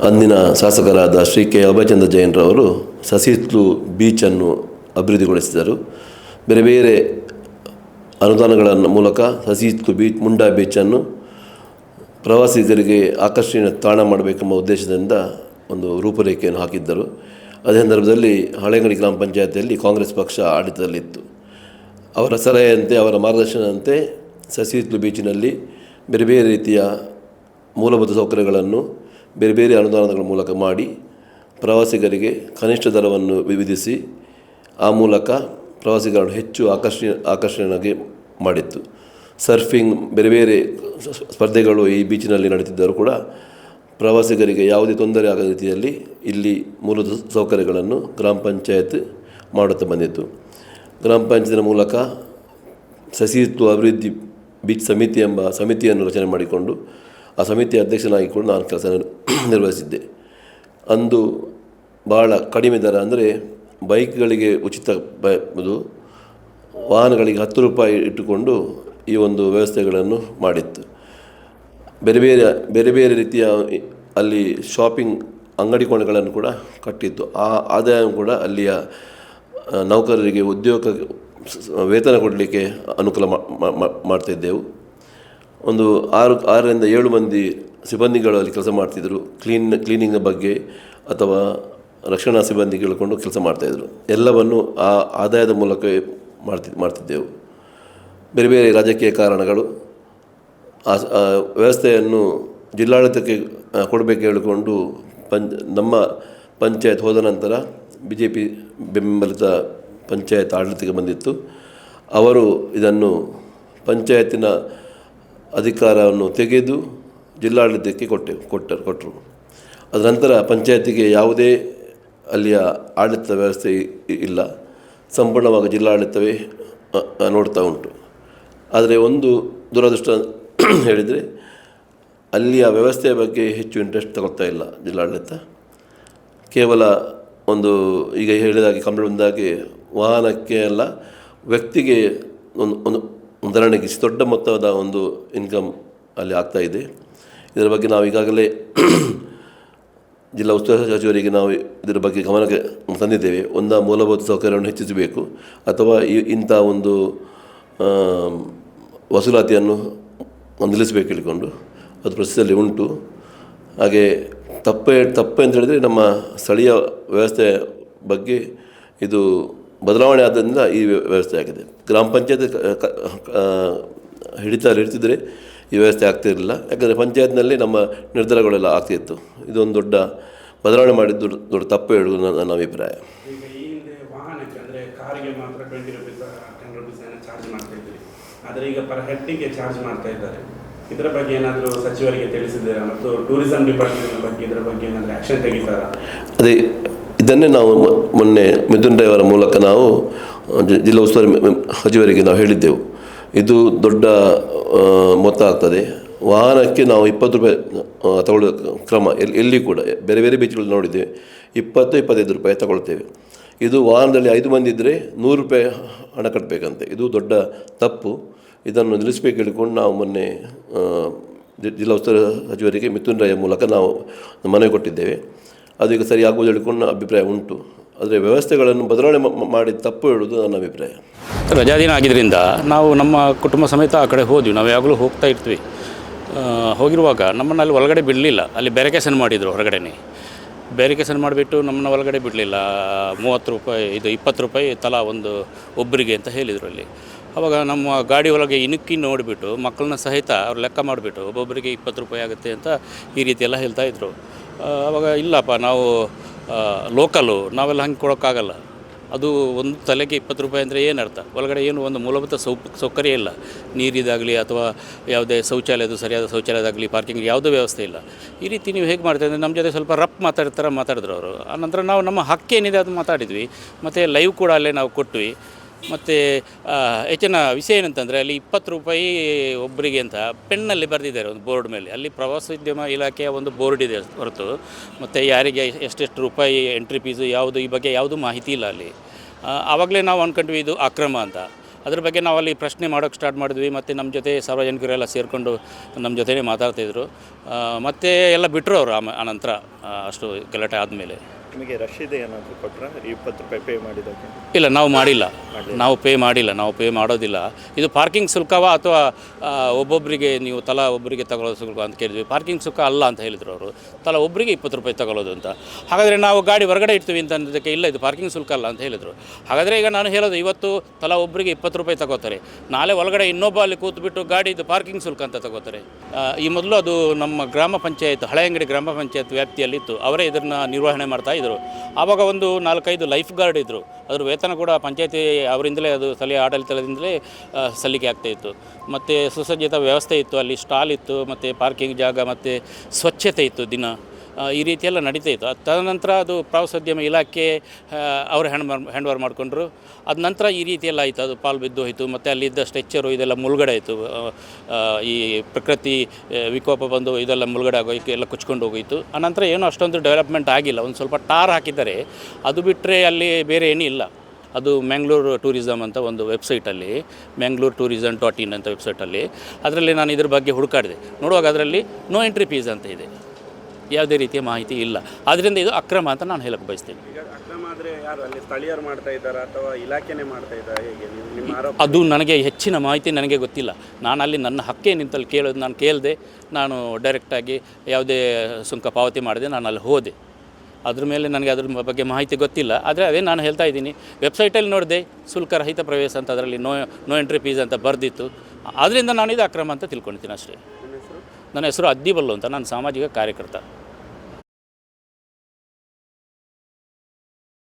ಅಂದಿನ ಶಾಸಕರಾದ ಶ್ರೀ ಕೆ ಅಭಯಚಂದ್ರ ಜೈನ್ರವರು ಸಸಿಹಿತ್ಲು ಬೀಚನ್ನು ಅಭಿವೃದ್ಧಿಗೊಳಿಸಿದರು. ಬೇರೆ ಬೇರೆ ಅನುದಾನಗಳ ಮೂಲಕ ಸಸಿಹಿತ್ಲು ಬೀಚ್ ಮುಂಡಾ ಬೀಚನ್ನು ಪ್ರವಾಸಿಗರಿಗೆ ಆಕರ್ಷಣೀಯ ತಾಣ ಮಾಡಬೇಕೆಂಬ ಉದ್ದೇಶದಿಂದ ಒಂದು ರೂಪುರೇಖೆಯನ್ನು ಹಾಕಿದ್ದರು. ಅದೇ ಸಂದರ್ಭದಲ್ಲಿ ಹಳೆಂಗಡಿ ಗ್ರಾಮ ಪಂಚಾಯತಿಯಲ್ಲಿ ಕಾಂಗ್ರೆಸ್ ಪಕ್ಷ ಆಡಳಿತದಲ್ಲಿತ್ತು. ಅವರ ಸಲಹೆಯಂತೆ, ಅವರ ಮಾರ್ಗದರ್ಶನದಂತೆ ಸಸಿಹಿತ್ಲು ಬೀಚಿನಲ್ಲಿ ಬೇರೆ ಬೇರೆ ರೀತಿಯ ಮೂಲಭೂತ ಸೌಕರ್ಯಗಳನ್ನು ಬೇರೆ ಬೇರೆ ಅನುದಾನಗಳ ಮೂಲಕ ಮಾಡಿ ಪ್ರವಾಸಿಗರಿಗೆ ಕನಿಷ್ಠ ದರವನ್ನು ವಿಧಿಸಿ ಆ ಮೂಲಕ ಪ್ರವಾಸಿಗರನ್ನು ಹೆಚ್ಚು ಆಕರ್ಷಣೆಯಾಗಿ ಮಾಡಿತ್ತು. ಸರ್ಫಿಂಗ್ ಬೇರೆ ಬೇರೆ ಸ್ಪರ್ಧೆಗಳು ಈ ಬೀಚಿನಲ್ಲಿ ನಡೀತಿದ್ದರೂ ಕೂಡ ಪ್ರವಾಸಿಗರಿಗೆ ಯಾವುದೇ ತೊಂದರೆ ಆಗದ ರೀತಿಯಲ್ಲಿ ಇಲ್ಲಿ ಮೂಲಭೂತ ಸೌಕರ್ಯಗಳನ್ನು ಗ್ರಾಮ ಪಂಚಾಯತ್ ಮಾಡುತ್ತಾ ಬಂದಿತ್ತು. ಗ್ರಾಮ ಪಂಚಾಯತಿನ ಮೂಲಕ ಸಸಿಹಿತ್ಲು ಅಭಿವೃದ್ಧಿ ಬೀಚ್ ಸಮಿತಿ ಎಂಬ ಸಮಿತಿಯನ್ನು ರಚನೆ ಮಾಡಿಕೊಂಡು ಆ ಸಮಿತಿಯ ಅಧ್ಯಕ್ಷನಾಗಿಕೊಂಡು ನಾನು ಕೆಲಸ ನಿರ್ವಹಿಸಿದ್ದೆ. ಅಂದು ಭಾಳ ಕಡಿಮೆ ದರ, ಅಂದರೆ ಬೈಕ್ಗಳಿಗೆ ಉಚಿತ ವಾಹನಗಳಿಗೆ 10 ರೂಪಾಯಿ ಇಟ್ಟುಕೊಂಡು ಈ ಒಂದು ವ್ಯವಸ್ಥೆಗಳನ್ನು ಮಾಡಿತ್ತು. ಬೇರೆ ಬೇರೆ ರೀತಿಯ ಅಲ್ಲಿ ಶಾಪಿಂಗ್ ಅಂಗಡಿ ಕೋಣೆಗಳನ್ನು ಕೂಡ ಕಟ್ಟಿತ್ತು. ಆ ಆದಾಯ ಕೂಡ ಅಲ್ಲಿಯ ನೌಕರರಿಗೆ ಉದ್ಯೋಗ ವೇತನ ಕೊಡಲಿಕ್ಕೆ ಅನುಕೂಲ ಮಾಡ್ತಾಯಿದ್ದೆವು. ಒಂದು 6ರಿಂದ 7 ಮಂದಿ ಸಿಬ್ಬಂದಿಗಳು ಅಲ್ಲಿ ಕೆಲಸ ಮಾಡ್ತಿದ್ದರು. ಕ್ಲೀನಿಂಗ್ ಬಗ್ಗೆ ಅಥವಾ ರಕ್ಷಣಾ ಸಿಬ್ಬಂದಿ ಕೇಳಿಕೊಂಡು ಕೆಲಸ ಮಾಡ್ತಾಯಿದ್ರು. ಎಲ್ಲವನ್ನು ಆ ಆದಾಯದ ಮೂಲಕವೇ ಮಾಡ್ತಿದ್ದೆವು. ಬೇರೆ ಬೇರೆ ರಾಜಕೀಯ ಕಾರಣಗಳು ಆ ವ್ಯವಸ್ಥೆಯನ್ನು ಜಿಲ್ಲಾಡಳಿತಕ್ಕೆ ಕೊಡಬೇಕು ಹೇಳಿಕೊಂಡು ನಮ್ಮ ಪಂಚಾಯತ್ ಹೋದ ನಂತರ BJP ಬೆಂಬಲಿತ ಪಂಚಾಯತ್ ಆಡಳಿತಕ್ಕೆ ಬಂದಿತ್ತು. ಅವರು ಇದನ್ನು ಪಂಚಾಯತಿನ ಅಧಿಕಾರವನ್ನು ತೆಗೆದು ಜಿಲ್ಲಾಡಳಿತಕ್ಕೆ ಕೊಟ್ಟರು. ಅದರ ನಂತರ ಪಂಚಾಯತಿಗೆ ಯಾವುದೇ ಅಲ್ಲಿಯ ಆಡಳಿತ ವ್ಯವಸ್ಥೆ ಇಲ್ಲ, ಸಂಪೂರ್ಣವಾಗಿ ಜಿಲ್ಲಾಡಳಿತವೇ ನೋಡ್ತಾ ಉಂಟು. ಆದರೆ ಒಂದು ದುರದೃಷ್ಟ ಹೇಳಿದರೆ ಅಲ್ಲಿಯ ವ್ಯವಸ್ಥೆಯ ಬಗ್ಗೆ ಹೆಚ್ಚು ಇಂಟ್ರೆಸ್ಟ್ ತಗೊಳ್ತಾ ಇಲ್ಲ ಜಿಲ್ಲಾಡಳಿತ. ಕೇವಲ ಒಂದು ಈಗ ಹೇಳಿದಾಗೆ ಕಂಪ್ಲೇಂಟ್ ಬಂದಾಗೆ ವಾಹನಕ್ಕೆ ಅಲ್ಲ, ವ್ಯಕ್ತಿಗೆ ಒಂದು ಉದಾಹರಣೆಗೆ ದೊಡ್ಡ ಮೊತ್ತದ ಒಂದು ಇನ್ಕಮ್ ಅಲ್ಲಿ ಆಗ್ತಾಯಿದೆ. ಇದರ ಬಗ್ಗೆ ನಾವು ಈಗಾಗಲೇ ಜಿಲ್ಲಾ ಉಸ್ತುವಾರಿ ಸಚಿವರಿಗೆ ನಾವು ಇದರ ಬಗ್ಗೆ ಗಮನಕ್ಕೆ ತಂದಿದ್ದೇವೆ. ಒಂದು ಮೂಲಭೂತ ಸೌಕರ್ಯವನ್ನು ಹೆಚ್ಚಿಸಬೇಕು ಅಥವಾ ಇಂಥ ಒಂದು ವಸೂಲಾತಿಯನ್ನು ನಿಲ್ಲಿಸಬೇಕು ಹೇಳಿಕೊಂಡು ಅದು ಪ್ರೊಸೆಸ್ಸಲ್ಲಿ ಉಂಟು. ಹಾಗೆ ತಪ್ಪೆ ಅಂತ ಹೇಳಿದರೆ ನಮ್ಮ ಸ್ಥಳೀಯ ವ್ಯವಸ್ಥೆ ಬಗ್ಗೆ ಇದು ಬದಲಾವಣೆ ಆದ್ದರಿಂದ ಈ ವ್ಯವಸ್ಥೆ ಆಗಿದೆ. ಗ್ರಾಮ ಪಂಚಾಯತ್ ಹಿಡಿತಿದ್ದರೆ ಈ ವ್ಯವಸ್ಥೆ ಆಗ್ತಿರಲಿಲ್ಲ. ಯಾಕಂದರೆ ಪಂಚಾಯತ್ನಲ್ಲಿ ನಮ್ಮ ನಿರ್ಧಾರಗಳೆಲ್ಲ ಆಗ್ತಿತ್ತು. ಇದೊಂದು ದೊಡ್ಡ ಬದಲಾವಣೆ ಮಾಡಿದ್ದು ದೊಡ್ಡ ತಪ್ಪು ಹೇಳುವುದು ನನ್ನ ಅಭಿಪ್ರಾಯ. ಈಗ ಈ ಹಿಂದೆ ವಾಹನಕ್ಕೆ ಅಂದರೆ ಕಾರಿಗೆ ಮಾತ್ರ 20 ರೂಪೀಸ್ 10 ರೂಪೀಸ್ ಚಾರ್ಜ್ ಮಾಡ್ತಾ ಇದ್ದೀರಿ, ಆದರೆ ಈಗ ಪರ್ ಹೆಡ್ಗೆ ಚಾರ್ಜ್ ಮಾಡ್ತಾ ಇದ್ದಾರೆ. ಇದರ ಬಗ್ಗೆ ಏನಾದರೂ ಸಚಿವರಿಗೆ ತಿಳಿಸಿದ್ದೀರಾ? ಮತ್ತು ಟೂರಿಸಂ ಡಿಪಾರ್ಟ್ಮೆಂಟ್ ಬಗ್ಗೆ ಇದರ ಬಗ್ಗೆ ಏನಾದರೂ ಆ್ಯಕ್ಷನ್ ತೆಗಿತಾರಾ? ಅದೇ ಇದನ್ನೇ ನಾವು ಮೊನ್ನೆ ಮಿಥುನ್ ರೈ ಅವರ ಮೂಲಕ ನಾವು ಜಿಲ್ಲಾ ಉಸ್ತುವಾರಿ ಸಚಿವರಿಗೆ ನಾವು ಹೇಳಿದ್ದೆವು. ಇದು ದೊಡ್ಡ ಮೊತ್ತ ಆಗ್ತದೆ. ವಾಹನಕ್ಕೆ ನಾವು 20 ರೂಪಾಯಿ ತಗೊಳ್ಳೋ ಕ್ರಮ ಎಲ್ಲಿ ಕೂಡ ಬೇರೆ ಬೇರೆ ಬೀಚ್ಗಳು ನೋಡಿದ್ದೇವೆ, 20-25 ರೂಪಾಯಿ ತಗೊಳ್ತೇವೆ. ಇದು ವಾಹನದಲ್ಲಿ 5 ಮಂದಿ ಇದ್ದರೆ 100 ರೂಪಾಯಿ ಹಣ ಕಟ್ಟಬೇಕಂತೆ. ಇದು ದೊಡ್ಡ ತಪ್ಪು. ಇದನ್ನು ನಿಲ್ಲಿಸಬೇಕು ಹೇಳಿಕೊಂಡು ನಾವು ಮೊನ್ನೆ ಜಿಲ್ಲಾ ಉಸ್ತುವಾರಿ ಸಚಿವರಿಗೆ ಮಿಥುನ್ ರೈ ಮೂಲಕ ನಾವು ಮನವಿ ಕೊಟ್ಟಿದ್ದೇವೆ. ಅದು ಈಗ ಸರಿ ಆಗುವುದು ಹೇಳಿಕೊಂಡು ಅಭಿಪ್ರಾಯ ಉಂಟು. ಆದರೆ ವ್ಯವಸ್ಥೆಗಳನ್ನು ಬದಲಾವಣೆ ಮಾಡಿ ತಪ್ಪು ಹೇಳುವುದು ನನ್ನ ಅಭಿಪ್ರಾಯ. ರಜಾದಿನ ಆಗಿದ್ದರಿಂದ ನಾವು ನಮ್ಮ ಕುಟುಂಬ ಸಮೇತ ಆ ಕಡೆ ಹೋದ್ವಿ. ನಾವು ಯಾವಾಗಲೂ ಹೋಗ್ತಾ ಇರ್ತೀವಿ. ಹೋಗಿರುವಾಗ ನಮ್ಮನ್ನು ಅಲ್ಲಿ ಒಳಗಡೆ ಬಿಡಲಿಲ್ಲ. ಅಲ್ಲಿ ಬ್ಯಾರಿಕೇಷನ್ ಮಾಡಿದರು, ಹೊರಗಡೆನೇ ಬ್ಯಾರಿಕೇಷನ್ ಮಾಡಿಬಿಟ್ಟು ನಮ್ಮನ್ನು ಒಳಗಡೆ ಬಿಡಲಿಲ್ಲ. 30 ರೂಪಾಯಿ, ಇದು 20 ರೂಪಾಯಿ ತಲಾ ಒಬ್ಬರಿಗೆ ಅಂತ ಹೇಳಿದರು ಅಲ್ಲಿ. ಆವಾಗ ನಮ್ಮ ಗಾಡಿ ಒಳಗೆ ಇಣುಕಿ ನೋಡಿಬಿಟ್ಟು ಮಕ್ಕಳನ್ನ ಸಹಿತ ಅವ್ರು ಲೆಕ್ಕ ಮಾಡಿಬಿಟ್ಟು ಒಬ್ಬೊಬ್ಬರಿಗೆ 20 ರೂಪಾಯಿ ಆಗುತ್ತೆ ಅಂತ ಈ ರೀತಿ ಎಲ್ಲ ಹೇಳ್ತಾಯಿದ್ರು. ಆವಾಗ ಇಲ್ಲಪ್ಪ, ನಾವು ಲೋಕಲು, ನಾವೆಲ್ಲ ಹಂಗೆ ಕೊಡೋಕ್ಕಾಗಲ್ಲ. ಅದು ಒಂದು ತಲೆಗೆ 20 ರೂಪಾಯಿ ಅಂದರೆ ಏನು ಅರ್ಥ? ಒಳಗಡೆ ಏನು ಒಂದು ಮೂಲಭೂತ ಸೌಕರ್ಯ ಇಲ್ಲ. ನೀರಿದಾಗಲಿ ಅಥವಾ ಯಾವುದೇ ಶೌಚಾಲಯದ ಸರಿಯಾದ ಶೌಚಾಲಯದಾಗಲಿ ಪಾರ್ಕಿಂಗ್ ಯಾವುದೇ ವ್ಯವಸ್ಥೆ ಇಲ್ಲ. ಈ ರೀತಿ ನೀವು ಹೇಗೆ ಮಾಡ್ತಾಯಿದ್ರೆ ನಮ್ಮ ಜೊತೆ ಸ್ವಲ್ಪ ರಫ್ ಮಾತಾಡಿದ್ರು ಅವರು. ಆನಂತರ ನಾವು ನಮ್ಮ ಹಕ್ಕೇನಿದೆ ಅದು ಮಾತಾಡಿದ್ವಿ. ಮತ್ತು ಲೈವ್ ಕೂಡ ಅಲ್ಲೇ ನಾವು ಕೊಟ್ವಿ. ಮತ್ತು ಹೆಚ್ಚಿನ ವಿಷಯ ಏನಂತಂದರೆ ಅಲ್ಲಿ 20 ರೂಪಾಯಿ ಒಬ್ಬರಿಗೆ ಅಂತ ಪೆನ್ನಲ್ಲಿ ಬರೆದಿದ್ದಾರೆ ಒಂದು ಬೋರ್ಡ್ ಮೇಲೆ. ಅಲ್ಲಿ ಪ್ರವಾಸೋದ್ಯಮ ಇಲಾಖೆಯ ಒಂದು ಬೋರ್ಡ್ ಇದೆ ಹೊರತು ಮತ್ತು ಯಾರಿಗೆ ಎಷ್ಟೆಷ್ಟು ರೂಪಾಯಿ ಎಂಟ್ರಿ ಫೀಸು ಯಾವುದು ಈ ಬಗ್ಗೆ ಯಾವುದೂ ಮಾಹಿತಿ ಇಲ್ಲ ಅಲ್ಲಿ. ಆವಾಗಲೇ ನಾವು ಅಂದ್ಕೊಂಡ್ವಿ ಇದು ಅಕ್ರಮ ಅಂತ. ಅದ್ರ ಬಗ್ಗೆ ನಾವು ಅಲ್ಲಿ ಪ್ರಶ್ನೆ ಮಾಡೋಕ್ಕೆ ಸ್ಟಾರ್ಟ್ ಮಾಡಿದ್ವಿ. ಮತ್ತು ನಮ್ಮ ಜೊತೆ ಸಾರ್ವಜನಿಕರೆಲ್ಲ ಸೇರಿಕೊಂಡು ನಮ್ಮ ಜೊತೆನೇ ಮಾತಾಡ್ತಾಯಿದ್ರು. ಮತ್ತು ಎಲ್ಲ ಬಿಟ್ಟರು ಅವರು ಆನಂತರ ಅಷ್ಟು ಗಲಾಟೆ ಆದಮೇಲೆ. ನಿಮಗೆ ರಶೀದಿ ಏನಾದರೂ ಕೊಟ್ಟರೆ 20 ರೂಪಾಯಿ ಪೇ ಮಾಡಿದ್ದಕ್ಕೆ? ಇಲ್ಲ, ನಾವು ಮಾಡಿಲ್ಲ, ನಾವು ಪೇ ಮಾಡಿಲ್ಲ, ನಾವು ಪೇ ಮಾಡೋದಿಲ್ಲ. ಇದು ಪಾರ್ಕಿಂಗ್ ಶುಲ್ಕವಾ ಅಥವಾ ಒಬ್ಬೊಬ್ಬರಿಗೆ ನೀವು ತಲಾ ಒಬ್ಬರಿಗೆ ತಗೊಳ್ಳೋ ಶುಲ್ಕ ಅಂತ ಕೇಳಿದ್ವಿ. ಪಾರ್ಕಿಂಗ್ ಶುಲ್ಕ ಅಲ್ಲ ಅಂತ ಹೇಳಿದರು ಅವರು, ತಲಾ ಒಬ್ಬರಿಗೆ 20 ರೂಪಾಯಿ ತಗೊಳ್ಳೋದು ಅಂತ. ಹಾಗಾದರೆ ನಾವು ಗಾಡಿ ಹೊರಗಡೆ ಇಡ್ತೀವಿ ಅಂತ ಅನ್ನೋದಕ್ಕೆ ಇಲ್ಲ, ಇದು ಪಾರ್ಕಿಂಗ್ ಶುಲ್ಕ ಅಲ್ಲ ಅಂತ ಹೇಳಿದರು. ಹಾಗಾದರೆ ಈಗ ನಾನು ಹೇಳೋದು, ಇವತ್ತು ತಲಾ ಒಬ್ಬರಿಗೆ 20 ರೂಪಾಯಿ ತಗೋತಾರೆ, ನಾಳೆ ಒಳಗಡೆ ಇನ್ನೊಬ್ಬ ಅಲ್ಲಿ ಕೂತ್ಬಿಟ್ಟು ಗಾಡಿದು ಪಾರ್ಕಿಂಗ್ ಶುಲ್ಕ ಅಂತ ತಗೋತಾರೆ. ಈ ಮೊದಲು ಅದು ನಮ್ಮ ಗ್ರಾಮ ಪಂಚಾಯತ್, ಹಳೆಯಂಗಡಿ ಗ್ರಾಮ ಪಂಚಾಯತ್ ವ್ಯಾಪ್ತಿಯಲ್ಲಿತ್ತು, ಅವರೇ ಇದನ್ನು ನಿರ್ವಹಣೆ ಮಾಡ್ತಾ ಇದ್ದರು. ಆವಾಗ ಒಂದು 4-5 ಲೈಫ್ ಗಾರ್ಡ್ ಇದ್ದರು, ಅದ್ರ ವೇತನ ಕೂಡ ಪಂಚಾಯತಿ ಅವರಿಂದಲೇ, ಅದು ಸ್ಥಳೀಯ ಆಡಳಿತದಿಂದಲೇ ಸಲ್ಲಿಕೆ ಆಗ್ತಾಯಿತ್ತು. ಮತ್ತು ಸುಸಜ್ಜಿತ ವ್ಯವಸ್ಥೆ ಇತ್ತು, ಅಲ್ಲಿ ಸ್ಟಾಲ್ ಇತ್ತು, ಮತ್ತು ಪಾರ್ಕಿಂಗ್ ಜಾಗ, ಮತ್ತು ಸ್ವಚ್ಛತೆ ಇತ್ತು ದಿನ. ಈ ರೀತಿಯೆಲ್ಲ ನಡೀತಾ ಇತ್ತು. ತದನಂತರ ಅದು ಪ್ರವಾಸೋದ್ಯಮ ಇಲಾಖೆ ಅವರು ಹ್ಯಾಂಡ್ ಓವರ್ ಮಾಡಿಕೊಂಡ್ರು. ಅದ ನಂತರ ಈ ರೀತಿಯೆಲ್ಲ ಆಯಿತು, ಅದು ಪಾಲು ಬಿದ್ದು ಹೋಯಿತು. ಮತ್ತು ಅಲ್ಲಿದ್ದ ಸ್ಟ್ರೆಚ್ಚರು ಇದೆಲ್ಲ ಮುಳುಗಡೆ ಆಯಿತು. ಈ ಪ್ರಕೃತಿ ವಿಕೋಪ ಬಂದು ಇದೆಲ್ಲ ಮುಳುಗಡೆ ಆಗೋಯ್ತು, ಎಲ್ಲ ಕುಚ್ಕೊಂಡು ಹೋಗೋಯಿತು. ಆನಂತರ ಏನೂ ಅಷ್ಟೊಂದು ಡೆವಲಪ್ಮೆಂಟ್ ಆಗಿಲ್ಲ. ಒಂದು ಸ್ವಲ್ಪ ಟಾರ್ ಹಾಕಿದ್ದಾರೆ, ಅದು ಬಿಟ್ಟರೆ ಅಲ್ಲಿ ಬೇರೆ ಏನೂ ಇಲ್ಲ. ಅದು ಮ್ಯಾಂಗ್ಳೂರು ಟೂರಿಸಮ್ ಅಂತ ಒಂದು ವೆಬ್ಸೈಟಲ್ಲಿ, mangalore-tourism.in ಅಂತ ವೆಬ್ಸೈಟಲ್ಲಿ, ಅದರಲ್ಲಿ ನಾನು ಇದ್ರ ಬಗ್ಗೆ ಹುಡುಕಾಡಿದೆ. ನೋಡುವಾಗ ಅದರಲ್ಲಿ ನೋ ಎಂಟ್ರಿ ಫೀಸ್ ಅಂತ ಇದೆ, ಯಾವುದೇ ರೀತಿಯ ಮಾಹಿತಿ ಇಲ್ಲ. ಆದ್ದರಿಂದ ಇದು ಅಕ್ರಮ ಅಂತ ನಾನು ಹೇಳಕ್ಕೆ ಬಯಸ್ತೇನೆ. ಈಗ ಅಕ್ರಮ ಆದರೆ ಯಾರು ಅಲ್ಲಿ ಸ್ಥಳೀಯರು ಮಾಡ್ತಾ ಇದ್ದಾರಾ ಅಥವಾ ಇಲಾಖೆನೇ ಮಾಡ್ತಾ ಇದ್ದಾರೆ, ಹೇಗೆ ನಿಮ್ಮ ಆರೋಪ? ಅದು ನನಗೆ ಹೆಚ್ಚಿನ ಮಾಹಿತಿ ನನಗೆ ಗೊತ್ತಿಲ್ಲ. ನಾನು ಅಲ್ಲಿ ನನ್ನ ಹಕ್ಕೇ ನಿಂತಲ್ಲಿ ಕೇಳೋದು, ನಾನು ಕೇಳಿದೆ. ನಾನು ಡೈರೆಕ್ಟಾಗಿ ಯಾವುದೇ ಸುಂಕ ಪಾವತಿ ಮಾಡಿದೆ, ನಾನು ಅಲ್ಲಿ ಹೋದೆ. ಅದ್ರ ಮೇಲೆ ನನಗೆ ಅದ್ರ ಬಗ್ಗೆ ಮಾಹಿತಿ ಗೊತ್ತಿಲ್ಲ. ಆದರೆ ಅದೇ ನಾನು ಹೇಳ್ತಾ ಇದ್ದೀನಿ, ವೆಬ್ಸೈಟಲ್ಲಿ ನೋಡಿದೆ ಶುಲ್ಕ ರಹಿತ ಪ್ರವೇಶ ಅಂತ, ಅದರಲ್ಲಿ ನೋ ಎಂಟ್ರಿ ಫೀಸ್ ಅಂತ ಬರೆದಿತ್ತು. ಆದ್ದರಿಂದ ನಾನು ಇದು ಅಕ್ರಮ ಅಂತ ತಿಳ್ಕೊಳ್ತೀನಿ ಅಷ್ಟೇ. ನನ್ನ ಹೆಸರು ಅದ್ದಿಬಲ್ಲು ಅಂತ, ನಾನು ಸಾಮಾಜಿಕ ಕಾರ್ಯಕರ್ತ.